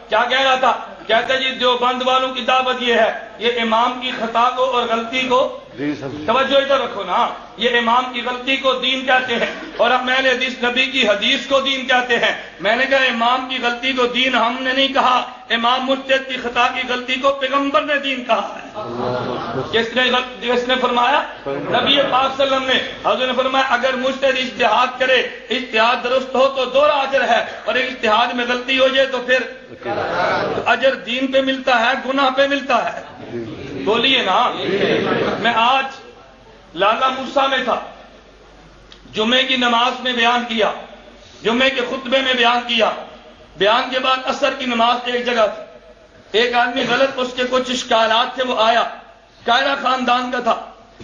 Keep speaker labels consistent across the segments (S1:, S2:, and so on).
S1: کیا کہہ رہا تھا؟ کہتے جی دیوبند والوں کی دعوت یہ ہے، یہ امام کی خطا کو اور غلطی کو، توجہ ادھر رکھو نا، یہ امام کی غلطی کو دین کہتے ہیں، اور اب میں نے نبی کی حدیث کو دین کہتے ہیں۔ میں نے کہا امام کی غلطی کو دین ہم نے نہیں کہا، امام مجتہد کی خطا کی غلطی کو پیغمبر نے دین کہا ہے۔ کس نے فرمایا؟ نبی پاک صلی اللہ علیہ وسلم نے۔ حضور نے فرمایا اگر مجتہد اجتہاد کرے، اجتہاد درست ہو تو دوہرا اجر ہے، اور اجتہاد میں غلطی ہو جائے تو پھر اجر دین پہ ملتا ہے، گناہ پہ ملتا ہے۔ بولیے نا۔ میں آج لالا موسیٰ میں تھا، جمعے کی نماز میں بیان کیا، جمعے کے خطبے میں بیان کیا، بیان کے بعد عصر کی نماز ایک جگہ تھی، ایک آدمی غلط، اس کے کچھ اشکالات تھے، وہ آیا، قائرہ خاندان کا تھا،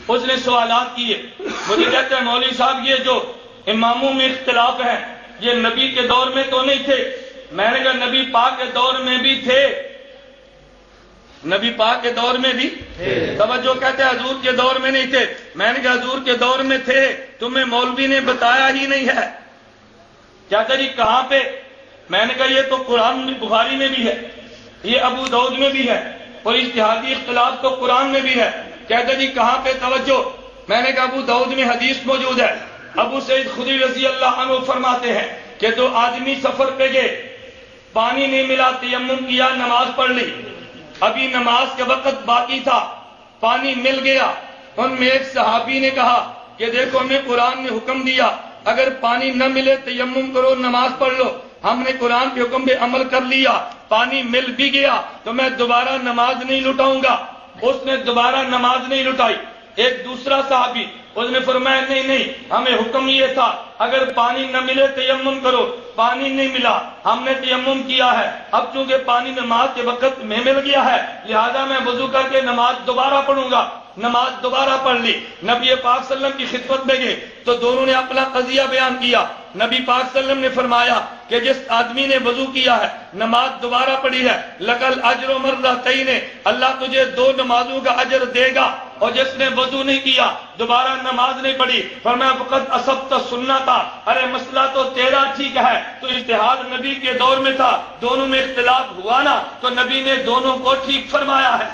S1: اس نے سوالات کیے، مجھے کہتے ہیں مولوی صاحب یہ جو اماموں میں اختلاف ہے یہ نبی کے دور میں تو نہیں تھے؟ میں نے کہا نبی پاک کے دور میں بھی تھے، نبی پاک کے دور میں بھی توجہ، کہتے ہیں حضور کے دور میں نہیں تھے۔ میں نے کہا حضور کے دور میں تھے، تمہیں مولوی نے بتایا ہی نہیں ہے۔ کہتے جی کہاں پہ؟ میں نے کہا یہ تو قرآن میں، بخاری میں بھی ہے، یہ ابو داؤد میں بھی ہے، اور اجتہادی اختلاف تو قرآن میں بھی ہے۔ کہتے جی کہاں پہ؟ توجہ، میں نے کہا ابو داؤد میں حدیث موجود ہے، ابو سعید خدری رضی اللہ عنہ فرماتے ہیں کہ دو آدمی سفر پہ گئے، پانی نہیں ملا، تیمم کیا، نماز پڑھ لی، ابھی نماز کے وقت باقی تھا، پانی مل گیا، ان میں ایک صحابی نے کہا کہ دیکھو ہمیں قرآن نے حکم دیا اگر پانی نہ ملے تیمم کرو، نماز پڑھ لو، ہم نے قرآن کے حکم پہ عمل کر لیا، پانی مل بھی گیا تو میں دوبارہ نماز نہیں لٹاؤں گا۔ اس نے دوبارہ نماز نہیں لٹائی۔ ایک دوسرا صحابی، اس نے فرمایا نہیں نہیں، ہمیں حکم یہ تھا اگر پانی نہ ملے تیمم کرو، پانی نہیں ملا، ہم نے تیمم کیا ہے، اب چونکہ پانی نماز کے وقت میں مل گیا ہے لہذا میں وضو کر کے نماز دوبارہ پڑھوں گا۔ نماز دوبارہ پڑھ لی، نبی پاک صلی اللہ علیہ وسلم کی خدمت میں گئے تو دونوں نے اپنا قضیہ بیان کیا۔ نبی پاک صلی اللہ علیہ وسلم نے فرمایا کہ جس آدمی نے وضو کیا ہے، نماز دوبارہ پڑھی ہے، لکل اجر مرتین، اللہ تجھے 2 نمازوں کا اجر دے گا، اور جس نے وضو نہیں کیا، دوبارہ نماز نہیں پڑھی، فرمایا فقط اصبت سنتا، ارے مسئلہ تو تیرا ٹھیک ہے، تو اجتہاد نبی کے دور میں تھا، دونوں میں اختلاف ہوا نا، تو نبی نے دونوں کو ٹھیک فرمایا ہے۔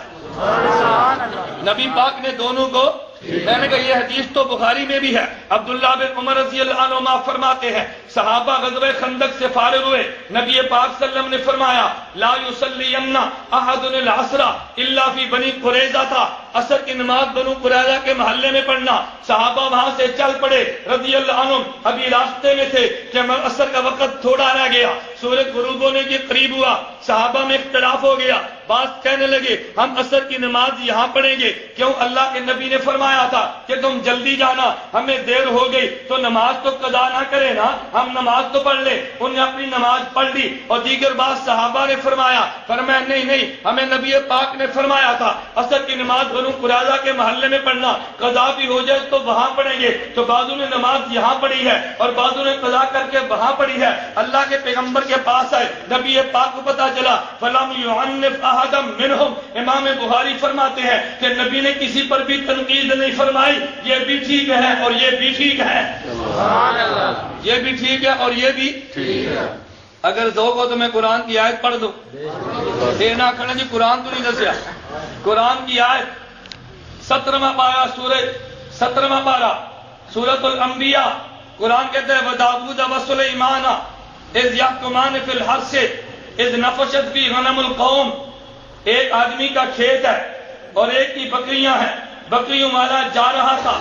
S1: نبی پاک نے دونوں کو، میں نے کہا یہ حدیث تو بخاری میں بھی ہے۔ عبداللہ بن عمر رضی اللہ عنہ فرماتے ہیں صحابہ غزوہ خندق سے فارغ ہوئے، نبی پاک صلی اللہ علیہ وسلم نے فرمایا لا یصلین احد العصر الا فی بنی قریظہ تھا، عصر کی نماز بنو قریظہ کے محلے میں پڑھنا۔ صحابہ وہاں سے چل پڑے رضی اللہ عنہم، ابھی راستے میں تھے کہ عصر کا وقت تھوڑا رہ گیا، سورج غروب ہونے کے قریب ہوا، صحابہ میں اختلاف ہو گیا، بعض کہنے لگے ہم عصر کی نماز یہاں پڑھیں گے، کیوں؟ اللہ کے نبی نے فرمایا تھا کہ تم جلدی جانا، ہمیں دیر ہو گئی تو نماز تو قضا نہ کرے نا، ہم نماز تو پڑھ لیں۔ انہوں نے اپنی نماز پڑھ لی، اور دیگر بعض صحابہ نے فرمایا نہیں نہیں، ہمیں نبی پاک نے فرمایا تھا عصر کی نماز بنو قریظہ کے محلے میں پڑھنا، قضا بھی ہو جائے تو وہاں پڑھیں گے۔ تو بعضوں نے نماز یہاں پڑھی ہے اور بعضوں نے قضا کر کے وہاں پڑھی ہے۔ اللہ کے پیغمبر کے پاس آئے، نبی پاک کو پتا چلا فلم یعنف احد منہم، امام بخاری فرماتے ہیں کہ نبی نے کسی پر بھی تنقید نہیں فرمائی، یہ بھی ٹھیک ہے اور یہ بھی ٹھیک ہے، یہ بھی ٹھیک ہے اور یہ بھی ٹھیک ہے۔ اگر ذوق ہو تو میں قرآن کی آیت پڑھ دوں، دینا کھڑا جی قرآن تو نہیں دسیا، قرآن کی آیت 17واں پارہ، سورہ 17واں پارہ سورۃ الانبیاء، قرآن کہتے ہیں وَدَاوُودَ وَسُلَيْمَانَ اِذْ يَحْكُمَانِ فِي الْحَرْثِ اِذْ نَفَشَتْ فِيهِ غَنَمُ الْقَوْمِ۔ ایک آدمی کا کھیت ہے اور ایک کی بکریاں ہیں، بکریوں والا جا رہا تھا،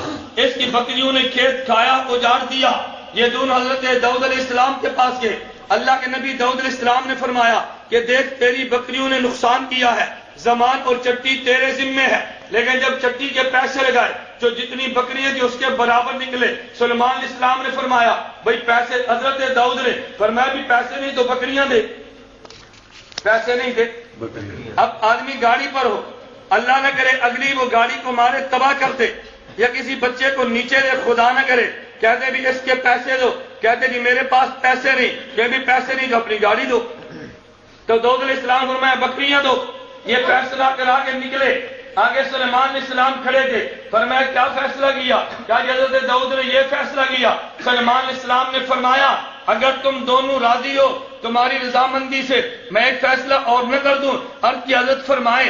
S1: اس کی بکریوں نے کھیت کھایا، اجاڑ دیا۔ یہ دونوں حضرت داؤد علیہ السلام کے پاس گئے، اللہ کے نبی داؤد علیہ السلام نے فرمایا کہ دیکھ تیری بکریوں نے نقصان کیا ہے، زمان اور چٹی تیرے ذمے ہے، لیکن جب چٹی کے پیسے لگائے جو جتنی بکریاں تھی اس کے برابر نکلے، سلیمان علیہ السلام نے فرمایا بھئی پیسے، حضرت داؤد نے فرمایا بھی پیسے نہیں تو بکریاں دے، پیسے نہیں دے۔ اب آدمی گاڑی پر ہو، اللہ نہ کرے اگلی وہ گاڑی کو مارے تباہ کرتے، یا کسی بچے کو نیچے دے، خدا نہ کرے، کہتے بھی اس کے پیسے دو، کہتے جی میرے پاس پیسے نہیں، کہ بھی پیسے نہیں تو اپنی گاڑی دو۔ تو داؤد علیہ السلام فرمایا بکریاں دو، یہ فیصلہ کرا کے نکلے، آگے سلیمان علیہ السلام کھڑے تھے، فرمایا کیا فیصلہ کیا؟ کیا حضرت داؤد نے یہ فیصلہ کیا؟ سلیمان علیہ السلام نے فرمایا اگر تم دونوں راضی ہو تمہاری رضامندی سے میں ایک فیصلہ اور نہ کر دوں. عرض کی حضرت فرمائے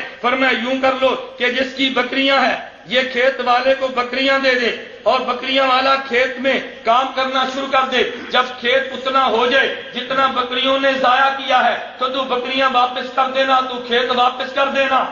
S1: یوں کر لو کہ جس کی بکریاں ہیں یہ کھیت والے کو بکریاں دے دے اور بکریاں والا کھیت میں کام کرنا شروع کر دے. جب کھیت اتنا ہو جائے جتنا بکریوں نے ضائع کیا ہے تو بکریاں واپس کر دینا, تو کھیت واپس کر دینا,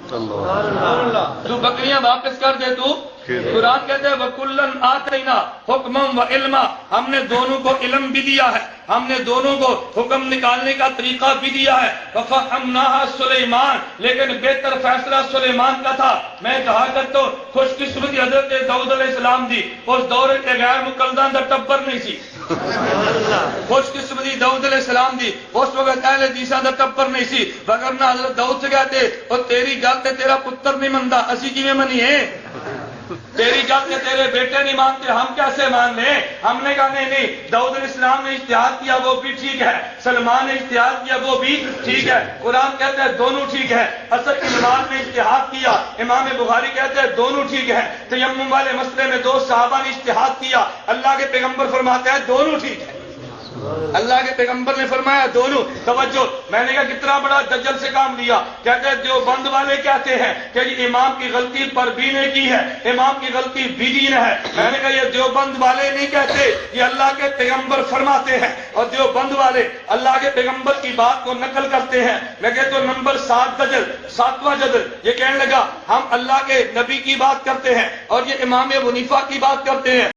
S1: تو بکریاں واپس کر دے. تو قرآن کہتے ہیں وَكُلًّا آتَيْنَا حُكْمًا وَعِلْمًا, ہم نے دونوں کو علم بھی دیا ہے, ہم نے دونوں کو حکم نکالنے کا طریقہ بھی دیا ہے. وَفَهَّمْنَاهَا سُلَيْمَانَ, لیکن بہتر فیصلہ سلیمان کا تھا. میں کہا کرتا ہوں خوش قسمتی حضرت داؤد علیہ السلام دی اس دور کے غیر مقلدہ دا ٹبر نہیں سی. خوش قسمتی داؤد علیہ السلام دی اس وقت اہل حدیثاں دا ٹبر نہیں سی, وگرنہ حضرت داؤد سے کہتے اور تیری گل تے تیرا پتر نہیں مندا اسی کیویں منیے, تیری گل کے تیرے بیٹے نہیں مانتے ہم کیسے مان لیں. ہم نے کہا نہیں, داؤد علیہ السلام نے اجتہاد کیا وہ بھی ٹھیک ہے, سلمان نے اجتہاد کیا وہ بھی ٹھیک ہے. قرآن کہتا ہے دونوں ٹھیک ہے. اصل کی نماز میں اجتہاد کیا, امام بخاری کہتے ہیں دونوں ٹھیک ہے. تیمم والے مسئلے میں 2 صحابہ نے اجتہاد کیا, اللہ کے پیغمبر فرماتے ہیں دونوں ٹھیک ہے. اللہ کے پیغمبر نے فرمایا دونوں. توجہ, میں نے کہا کتنا بڑا دجل سے کام لیا. کہتے ہیں دیوبند والے کہتے ہیں کہ یہ امام کی غلطی پروین نے کی ہے, امام کی غلطی بیوی نے ہے. میں نے کہا یہ دیوبند والے نہیں کہتے, یہ اللہ کے پیغمبر فرماتے ہیں, اور دیوبند والے اللہ کے پیغمبر کی بات کو نقل کرتے ہیں. میں کہتا ہوں نمبر 7 دجل, 7واں جدل یہ کہنے لگا ہم اللہ کے نبی کی بات کرتے ہیں اور یہ امام ابو حنیفہ کی بات کرتے ہیں.